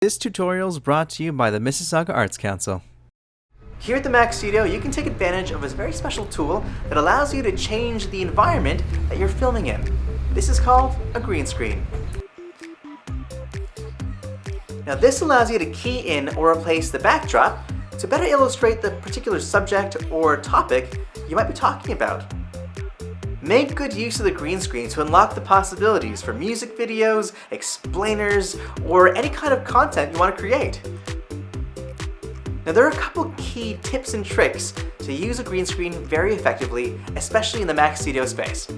This tutorial is brought to you by the Mississauga Arts Council. Here at the Mac Studio, you can take advantage of a very special tool that allows you to change the environment that you're filming in. This is called a green screen. Now this allows you to key in or replace the backdrop to better illustrate the particular subject or topic you might be talking about. Make good use of the green screen to unlock the possibilities for music videos, explainers, or any kind of content you want to create. Now there are a couple key tips and tricks to use a green screen very effectively, especially in the Mac Studio space.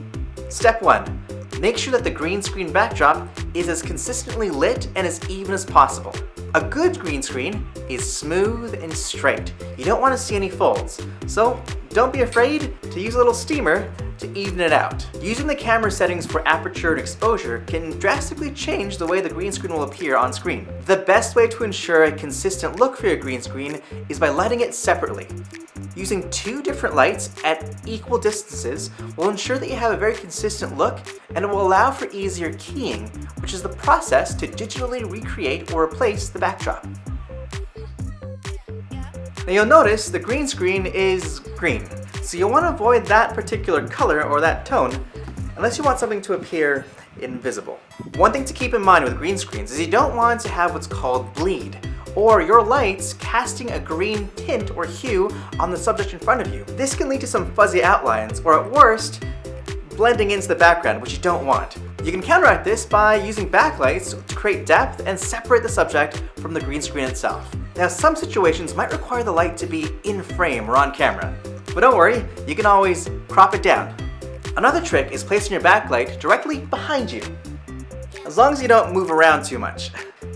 Step 1. Make sure that the green screen backdrop is as consistently lit and as even as possible. A good green screen is smooth and straight. You don't want to see any folds, so don't be afraid to use a little steamer to even it out. Using the camera settings for aperture and exposure can drastically change the way the green screen will appear on screen. The best way to ensure a consistent look for your green screen is by lighting it separately. Using two different lights at equal distances will ensure that you have a very consistent look, and it will allow for easier keying, which is the process to digitally recreate or replace the backdrop. Now you'll notice the green screen is green, so you'll want to avoid that particular color or that tone unless you want something to appear invisible. One thing to keep in mind with green screens is you don't want to have what's called bleed, or your lights casting a green tint or hue on the subject in front of you. This can lead to some fuzzy outlines, or at worst, blending into the background, which you don't want. You can counteract this by using backlights to create depth and separate the subject from the green screen itself. Now some situations might require the light to be in frame or on camera, but don't worry, you can always crop it down. Another trick is placing your backlight directly behind you, as long as you don't move around too much.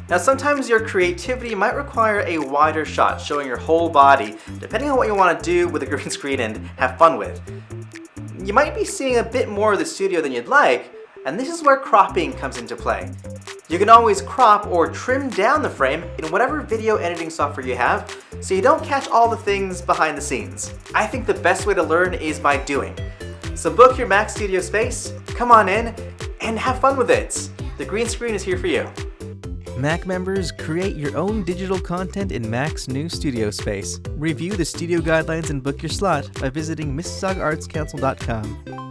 Now sometimes your creativity might require a wider shot showing your whole body, depending on what you want to do with the green screen and have fun with. You might be seeing a bit more of the studio than you'd like, and this is where cropping comes into play. You can always crop or trim down the frame in whatever video editing software you have, so you don't catch all the things behind the scenes. I think the best way to learn is by doing. So book your Mac Studio space, come on in, and have fun with it. The green screen is here for you. Mac members, create your own digital content in Mac's new studio space. Review the studio guidelines and book your slot by visiting MississaugaArtsCouncil.com.